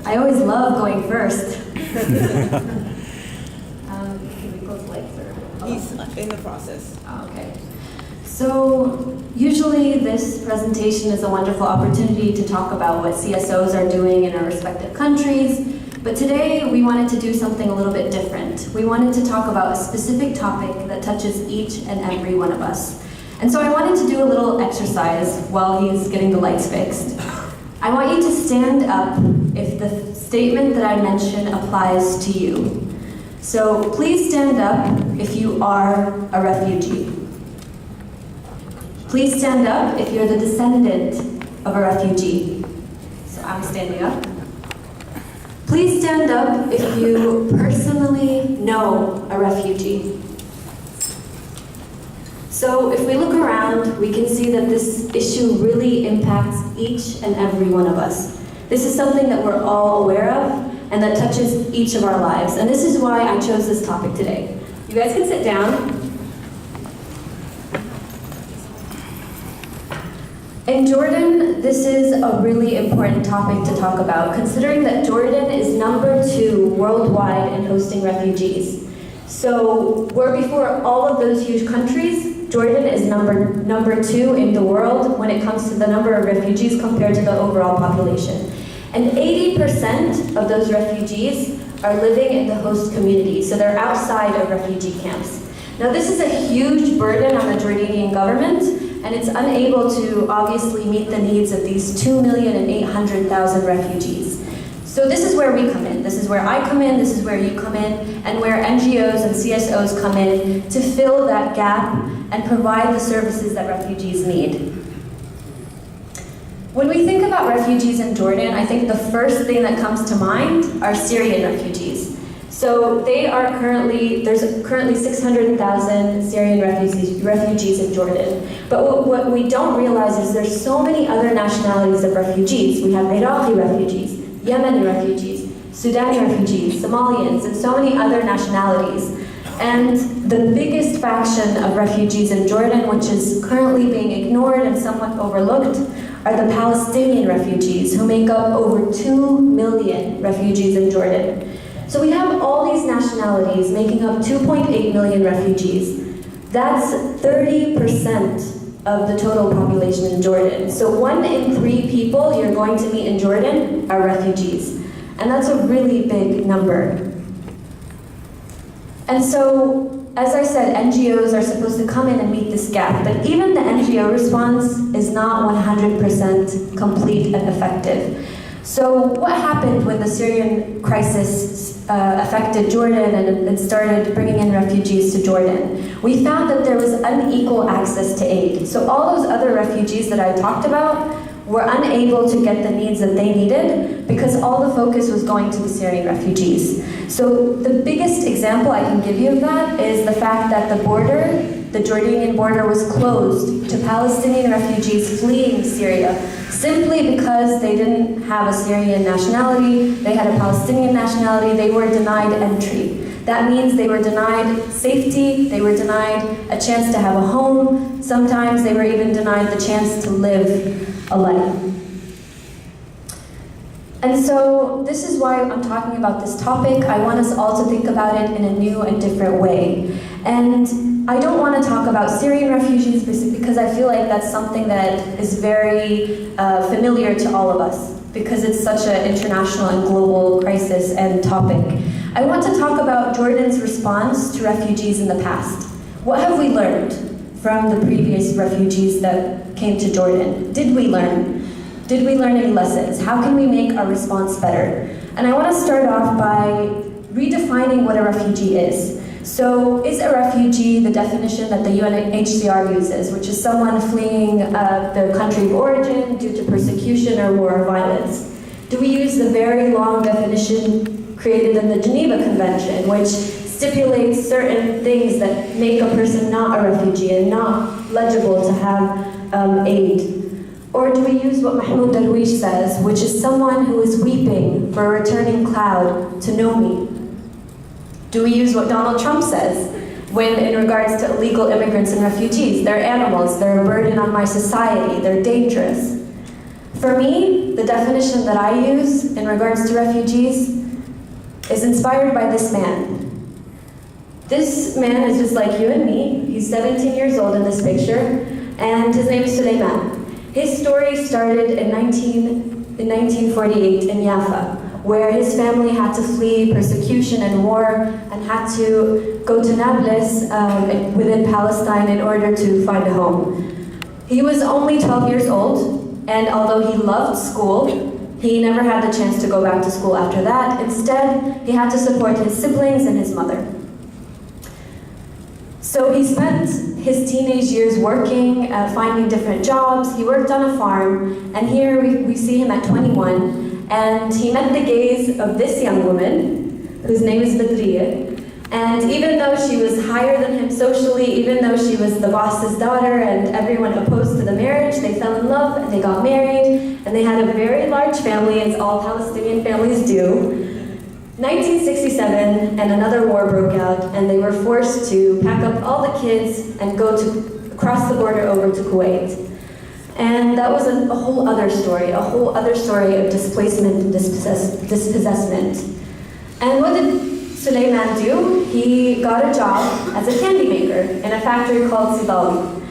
I always love going first. Can we close the lights? He's in the process. Oh, okay. So usually this presentation is a wonderful opportunity to talk about what CSOs are doing in our respective countries, but today we wanted to do something a little bit different. We wanted to talk about a specific topic that touches each and every one of us. And so I wanted to do a little exercise while he's getting the lights fixed. I want you to stand up if the statement that I mention applies to you. So please stand up if you are a refugee. Please stand up if you're the descendant of a refugee. So I'm standing up. Please stand up if you personally know a refugee. So if we look around, we can see that this issue really impacts each and every one of us. This is something that we're all aware of and that touches each of our lives. And this is why I chose this topic today. You guys can sit down. In Jordan, this is a really important topic to talk about, considering that Jordan is #2 worldwide in hosting refugees. So where before all of those huge countries, Jordan is number 2 in the world when it comes to the number of refugees compared to the overall population. And 80% of those refugees are living in the host community, so they're outside of refugee camps. Now this is a huge burden on the Jordanian government, and it's unable to obviously meet the needs of these 2,800,000 refugees. So this is where we come in. This is where I come in, this is where you come in, and where NGOs and CSOs come in to fill that gap and provide the services that refugees need. When we think about refugees in Jordan, I think the first thing that comes to mind are Syrian refugees. So there's currently 600,000 Syrian refugees in Jordan. But what we don't realize is there's so many other nationalities of refugees. We have Iraqi refugees, Yemeni refugees, Sudani refugees, Somalians, and so many other nationalities. And the biggest faction of refugees in Jordan, which is currently being ignored and somewhat overlooked, are the Palestinian refugees, who make up over 2 million refugees in Jordan. So we have all these nationalities making up 2.8 million refugees. That's 30% of the total population in Jordan. So 1 in 3 people you're going to meet in Jordan are refugees. And that's a really big number. And so, as I said, NGOs are supposed to come in and meet this gap, but even the NGO response is not 100% complete and effective. So what happened when the Syrian crisis affected Jordan and started bringing in refugees to Jordan? We found that there was unequal access to aid. So all those other refugees that I talked about were unable to get the needs that they needed because all the focus was going to the Syrian refugees. So the biggest example I can give you of that is the fact that the Jordanian border was closed to Palestinian refugees fleeing Syria simply because they didn't have a Syrian nationality, they had a Palestinian nationality, they were denied entry. That means they were denied safety, they were denied a chance to have a home, sometimes they were even denied the chance to live a life. And so this is why I'm talking about this topic. I want us all to think about it in a new and different way. And I don't want to talk about Syrian refugees because I feel like that's something that is very familiar to all of us because it's such an international and global crisis and topic. I want to talk about Jordan's response to refugees in the past. What have we learned from the previous refugees that came to Jordan? Did we learn? Did we learn any lessons? How can we make our response better? And I want to start off by redefining what a refugee is. So is a refugee the definition that the UNHCR uses, which is someone fleeing their country of origin due to persecution or war or violence? Do we use the very long definition created in the Geneva Convention, which stipulates certain things that make a person not a refugee and not legible to have aid? Or do we use what Mahmoud Darwish says, which is someone who is weeping for a returning cloud to know me? Do we use what Donald Trump says when in regards to illegal immigrants and refugees? They're animals, they're a burden on my society, they're dangerous. For me, the definition that I use in regards to refugees is inspired by this man. This man is just like you and me. He's 17 years old in this picture, and his name is Suleiman. His story started in 1948 in Jaffa, where his family had to flee persecution and war and had to go to Nablus within Palestine in order to find a home. He was only 12 years old, and although he loved school, he never had the chance to go back to school after that. Instead, he had to support his siblings and his mother. So he spent his teenage years working, finding different jobs. He worked on a farm, and here we see him at 21, and he met the gaze of this young woman, whose name is Badriya. And even though she was higher than him socially, even though she was the boss's daughter and everyone opposed to the marriage, they fell in love and they got married, and they had a very large family, as all Palestinian families do. 1967, and another war broke out, and they were forced to pack up all the kids and go to cross the border over to Kuwait. And that was a whole other story of displacement and dispossessment. And what did Suleiman do? He got a job as a candy maker in a factory called Sibawi.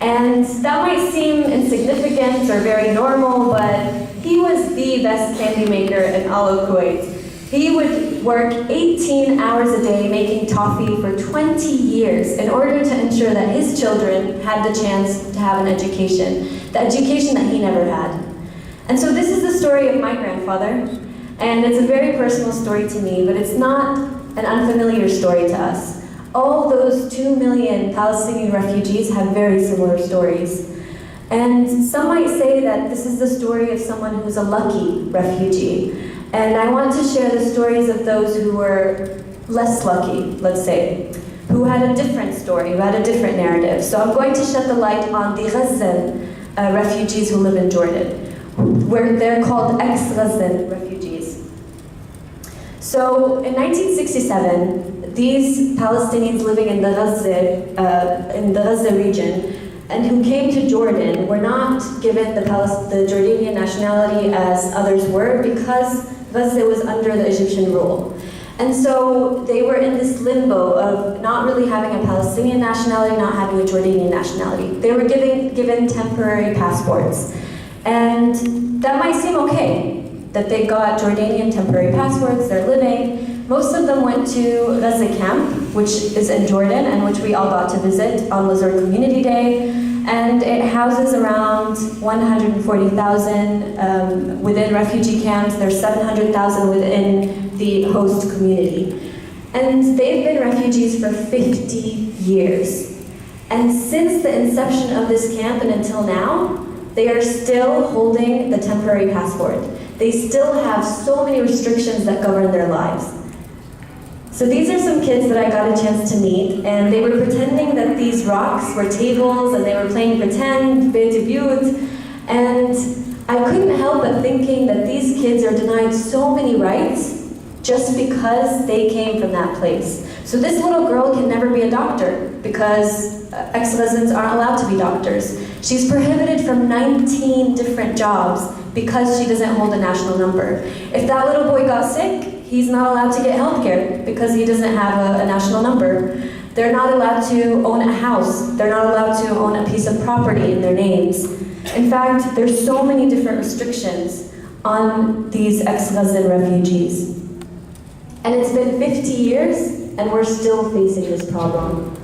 And that might seem insignificant or very normal, but he was the best candy maker in all of Kuwait. He would work 18 hours a day making toffee for 20 years in order to ensure that his children had the chance to have an education, the education that he never had. And so this is the story of my grandfather, and it's a very personal story to me, but it's not an unfamiliar story to us. All those 2 million Palestinian refugees have very similar stories. And some might say that this is the story of someone who's a lucky refugee. And I want to share the stories of those who were less lucky, let's say, who had a different story, who had a different narrative. So I'm going to shed the light on the Gazan refugees who live in Jordan, where they're called ex-Gazan refugees. So in 1967, these Palestinians living in the Gaza region and who came to Jordan were not given the Jordanian nationality as others were, because Gaza was under the Egyptian rule. And so they were in this limbo of not really having a Palestinian nationality, not having a Jordanian nationality. They were given temporary passports. And that might seem okay, that they got Jordanian temporary passports, they're living. Most of them went to Gaza camp, which is in Jordan, and which we all got to visit on Lazord Community Day. And it houses around 140,000 within refugee camps. There's 700,000 within the host community. And they've been refugees for 50 years. And since the inception of this camp and until now, they are still holding the temporary passport. They still have so many restrictions that govern their lives. So these are some kids that I got a chance to meet, and they were pretending that these rocks were tables, and they were playing pretend, beit, and I couldn't help but thinking that these kids are denied so many rights just because they came from that place. So this little girl can never be a doctor because ex-Gazans aren't allowed to be doctors. She's prohibited from 19 different jobs because she doesn't hold a national number. If that little boy got sick, he's not allowed to get health care because he doesn't have a national number. They're not allowed to own a house. They're not allowed to own a piece of property in their names. In fact, there's so many different restrictions on these ex-Gazan refugees. And it's been 50 years, and we're still facing this problem.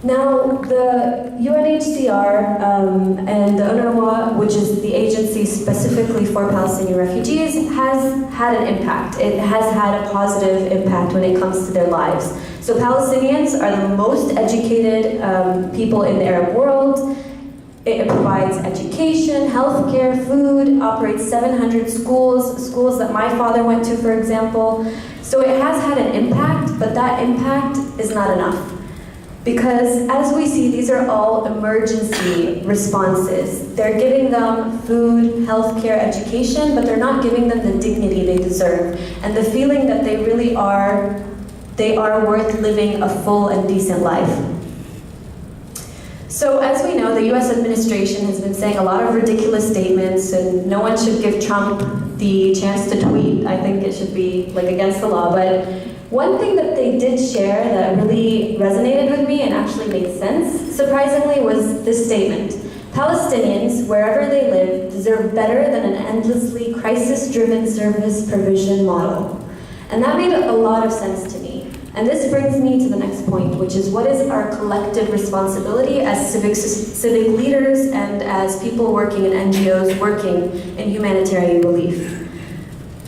Now, the UNHCR and the UNRWA, which is the agency specifically for Palestinian refugees, has had an impact. It has had a positive impact when it comes to their lives. So Palestinians are the most educated people in the Arab world. It provides education, healthcare, food, operates 700 schools that my father went to, for example. So it has had an impact, but that impact is not enough. Because as we see, these are all emergency responses. They're giving them food, healthcare, education, but they're not giving them the dignity they deserve and the feeling that they really they are worth living a full and decent life. So as we know, the US administration has been saying a lot of ridiculous statements, and no one should give Trump the chance to tweet. I think it should be like against the law. But one thing that they did share that really resonated with me and actually made sense, surprisingly, was this statement. Palestinians, wherever they live, deserve better than an endlessly crisis-driven service provision model. And that made a lot of sense to me. And this brings me to the next point, which is what is our collective responsibility as civic leaders and as people working in NGOs working in humanitarian relief.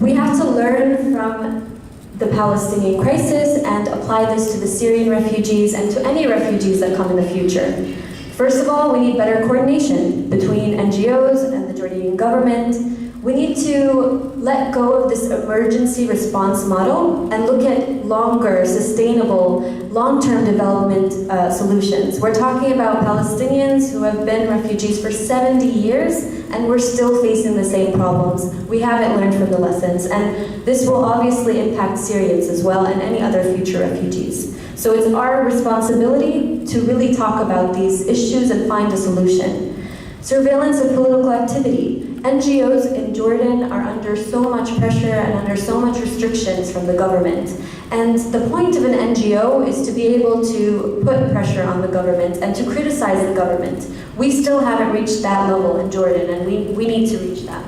We have to learn from the Palestinian crisis and apply this to the Syrian refugees and to any refugees that come in the future. First of all, we need better coordination between NGOs and the Jordanian government. We need to let go of this emergency response model and look at longer, sustainable, long-term development solutions. We're talking about Palestinians who have been refugees for 70 years, and we're still facing the same problems. We haven't learned from the lessons, and this will obviously impact Syrians as well and any other future refugees. So it's our responsibility to really talk about these issues and find a solution. Surveillance of political activity. NGOs in Jordan are under so much pressure and under so much restrictions from the government. And the point of an NGO is to be able to put pressure on the government and to criticize the government. We still haven't reached that level in Jordan, and we need to reach that.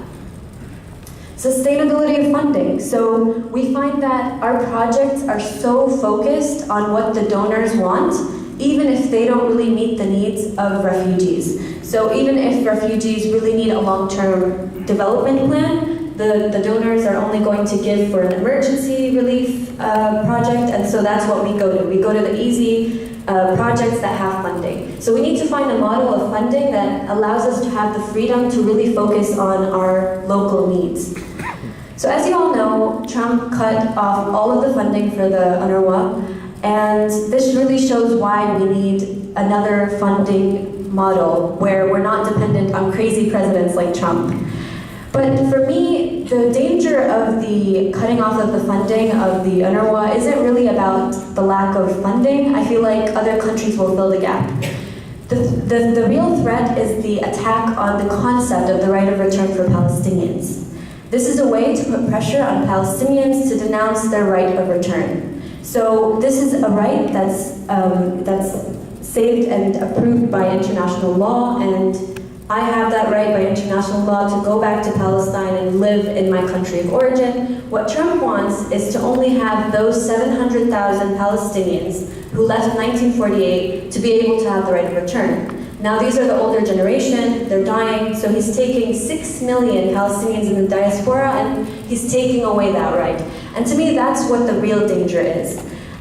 Sustainability of funding. So we find that our projects are so focused on what the donors want, even if they don't really meet the needs of refugees. So even if refugees really need a long-term development plan, the donors are only going to give for an emergency relief project, and so that's what we go to. We go to the easy projects that have funding. So we need to find a model of funding that allows us to have the freedom to really focus on our local needs. So as you all know, Trump cut off all of the funding for the UNRWA, and this really shows why we need another funding model where we're not dependent on crazy presidents like Trump. But for me, the danger of the cutting off of the funding of the UNRWA isn't really about the lack of funding. I feel like other countries will fill the gap. The real threat is the attack on the concept of the right of return for Palestinians. This is a way to put pressure on Palestinians to denounce their right of return. So this is a right that's saved and approved by international law, and I have that right by international law to go back to Palestine and live in my country of origin. What Trump wants is to only have those 700,000 Palestinians who left in 1948 to be able to have the right of return. Now these are the older generation, they're dying, so he's taking 6 million Palestinians in the diaspora and he's taking away that right. And to me, that's what the real danger is.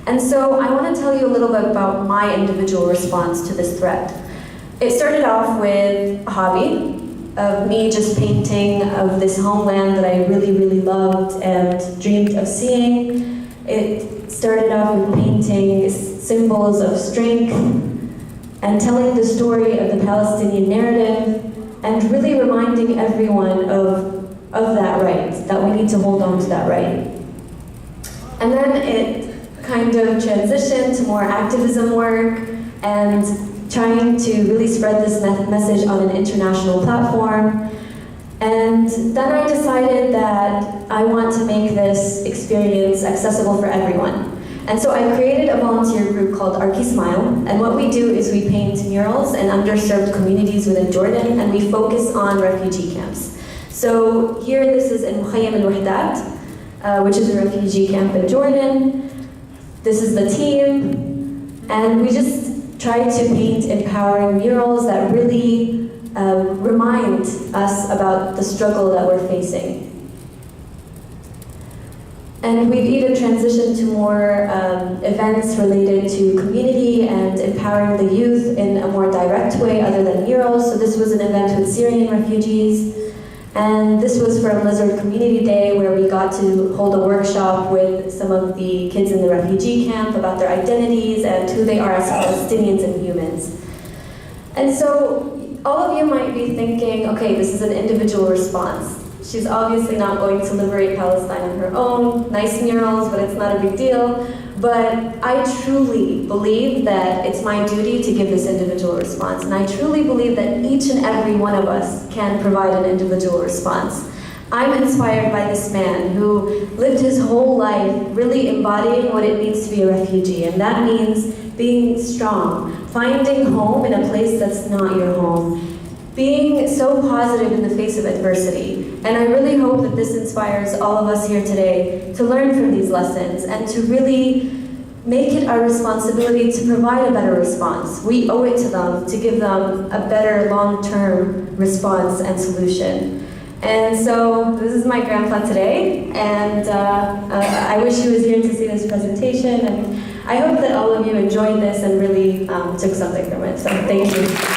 And so I want to tell you a little bit about my individual response to this threat. It started off with a hobby of me just painting of this homeland that I really, really loved and dreamed of seeing. It started off with painting symbols of strength and telling the story of the Palestinian narrative and really reminding everyone of that right, that we need to hold on to that right. And then it kind of transitioned to more activism work and trying to really spread this message on an international platform. And then I decided that I want to make this experience accessible for everyone. And so I created a volunteer group called Arki Smile, and what we do is we paint murals in underserved communities within Jordan, and we focus on refugee camps. So here, this is in Mukhayyam al-Wahdat, which is a refugee camp in Jordan. This is the team, and we just try to paint empowering murals that really remind us about the struggle that we're facing. And we've even transitioned to more events related to community and empowering the youth in a more direct way other than murals. So this was an event with Syrian refugees. And this was from Lazord Community Day, where we got to hold a workshop with some of the kids in the refugee camp about their identities and who they are as Palestinians and humans. And so all of you might be thinking, okay, this is an individual response. She's obviously not going to liberate Palestine on her own. Nice murals, but it's not a big deal. But I truly believe that it's my duty to give this individual response. And I truly believe that each and every one of us can provide an individual response. I'm inspired by this man who lived his whole life really embodying what it means to be a refugee. And that means being strong, finding home in a place that's not your home, being so positive in the face of adversity. And I really hope that this inspires all of us here today to learn from these lessons and to really make it our responsibility to provide a better response. We owe it to them to give them a better long-term response and solution. And so this is my grandpa today, and I wish he was here to see this presentation, and I hope that all of you enjoyed this and really took something from it. So thank you.